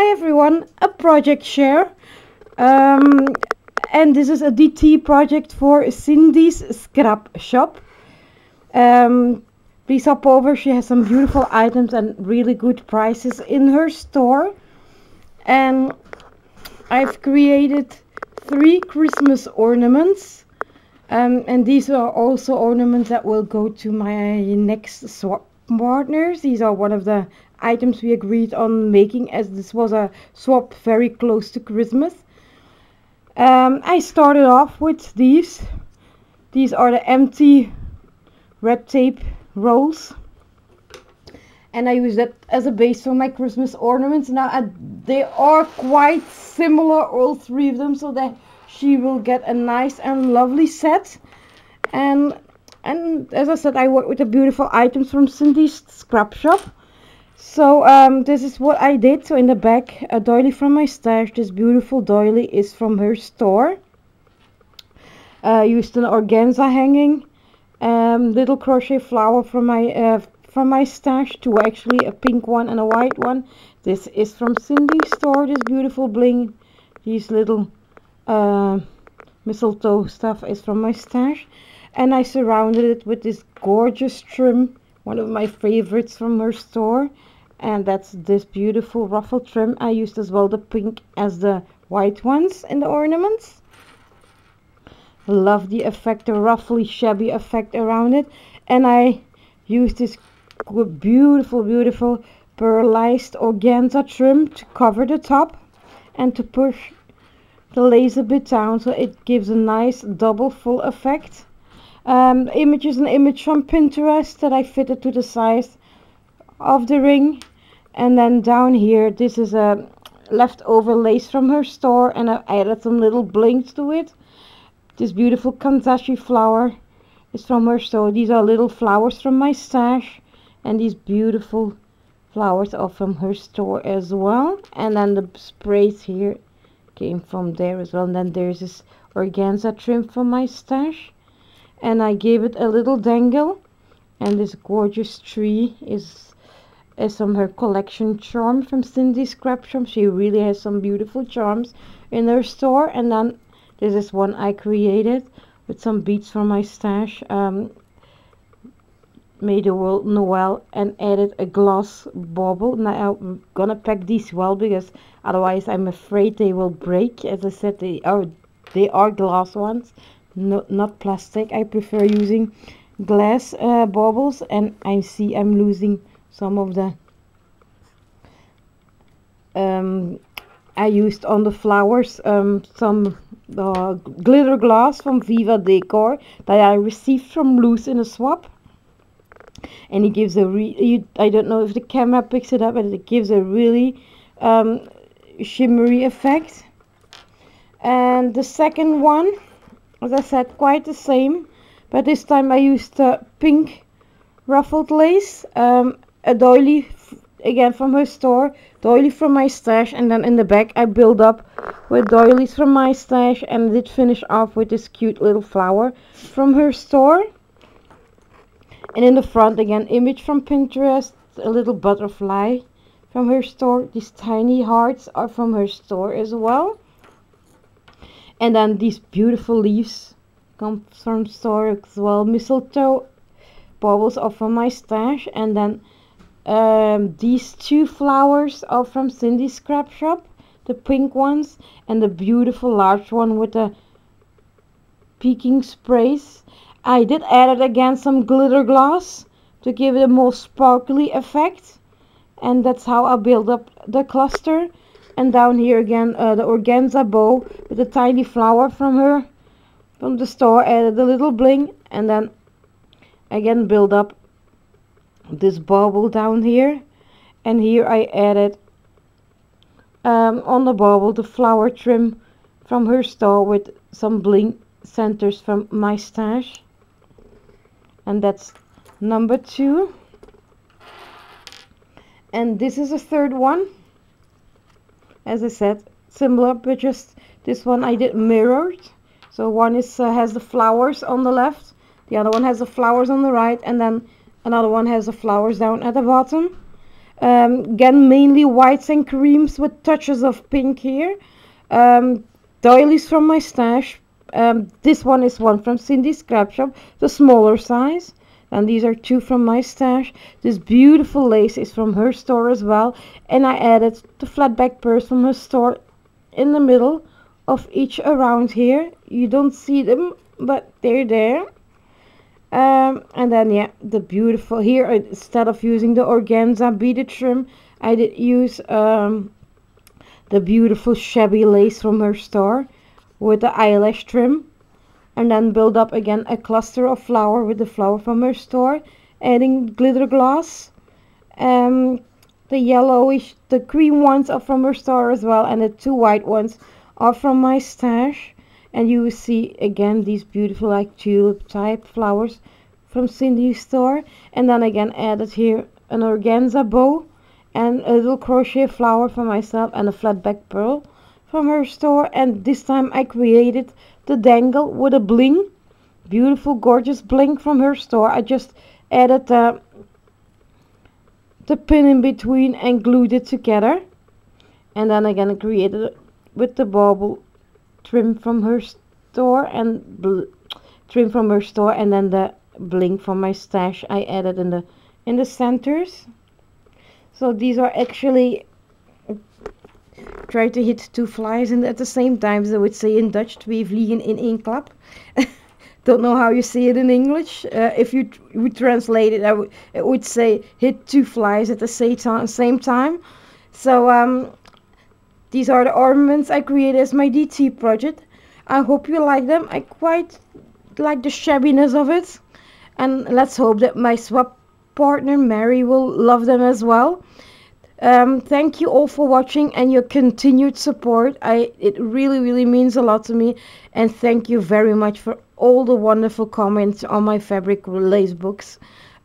Hi everyone, a project share. And this is a DT project for Cindy's Scrapshop. Please hop over, she has some beautiful items and really good prices in her store. And I've created 3 Christmas ornaments. And these are also ornaments that will go to my next swap partners. These are one of the items we agreed on making, as this was a swap very close to Christmas. I started off with these. These are the empty red tape rolls, and I use that as a base for my Christmas ornaments. Now they are quite similar, all 3 of them, so that she will get a nice and lovely set. And as I said, I work with the beautiful items from Cindy's Scrapshop. So this is what I did. So in the back, a doily from my stash. This beautiful doily is from her store. Used an organza hanging, little crochet flower from my stash, 2 actually, a pink one and a white one. This is from Cindy's store. This beautiful bling, these little mistletoe stuff is from my stash, and I surrounded it with this gorgeous trim, one of my favorites from her store, and that's this beautiful ruffle trim. I used as well the pink as the white ones in the ornaments. Love the effect, the ruffly shabby effect around it. And I used this beautiful pearlized organza trim to cover the top and to push the lace a bit down, so it gives a nice double full effect. Image is an image from Pinterest that I fitted to the size of the ring. And then down here, this is a leftover lace from her store, and I added some little blings to it. This beautiful kanzashi flower is from her store. These are little flowers from my stash, and these beautiful flowers are from her store as well. And then the sprays here came from there as well. And then there's this organza trim from my stash, and I gave it a little dangle. And this gorgeous tree is from her collection charm from Cindy's Scrapshop. She really has some beautiful charms in her store. And then this is one I created with some beads from my stash. Made a Noel and added a glass bauble. Now I'm gonna pack these well, because otherwise I'm afraid they will break. As I said, they are glass ones, not plastic. I prefer using glass baubles, and I see I'm losing some of the I used on the flowers some glitter glass from Viva Decor that I received from Loose in a swap, and it gives a I don't know if the camera picks it up, but it gives a really shimmery effect. And the second one, as I said, quite the same, but this time I used pink ruffled lace, a doily again from her store, doily from my stash, and then in the back I build up with doilies from my stash, and did finish off with this cute little flower from her store. And in the front again, image from Pinterest, a little butterfly from her store. These tiny hearts are from her store as well. And then these beautiful leaves come from store as well. Mistletoe baubles are from my stash. And then these 2 flowers are from Cindy's Scrapshop, the pink ones, and the beautiful large one with the peeking sprays. I did add again some glitter glass to give it a more sparkly effect, and that's how I build up the cluster. And down here again, the organza bow with a tiny flower from the store, added a little bling, and then again build up this bauble down here. And here I added on the bauble the flower trim from her store with some bling centers from my stash. And that's number 2. And this is a third one. As I said, similar, but just this one I did mirrored. So one is has the flowers on the left, the other one has the flowers on the right, and then another one has the flowers down at the bottom. Again, mainly whites and creams with touches of pink here. Doilies from my stash. This one is one from Cindy's Scrapshop, the smaller size. And these are two from my stash. This beautiful lace is from her store as well. And I added the flat back purse from her store in the middle of each around here. You don't see them, but they're there. And then yeah, the beautiful here, instead of using the organza beaded trim, I did use the beautiful shabby lace from her store with the eyelash trim, and then build up again a cluster of flower with the flower from her store, adding glitter gloss. The yellowish, the cream ones are from her store as well, and the two white ones are from my stash. And you will see again these beautiful like tulip type flowers from Cindy's store. And then again added here an organza bow and a little crochet flower for myself and a flat back pearl from her store. And this time I created the dangle with a bling, beautiful gorgeous bling from her store. I just added the pin in between and glued it together. And then again I created it with the bauble trim from her store and then the bling from my stash I added in the centers. So these are actually, try to hit two flies and at the same time, as I would say in Dutch, twee vliegen in één klap. Don't know how you say it in English. If you would translate it, it would say hit two flies at the same time. So these are the ornaments I created as my DT project. I hope you like them. I quite like the shabbiness of it. And let's hope that my swap partner Mary will love them as well. Thank you all for watching and your continued support. It really means a lot to me. And thank you very much for all the wonderful comments on my fabric lace books.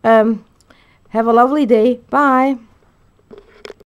Have a lovely day. Bye.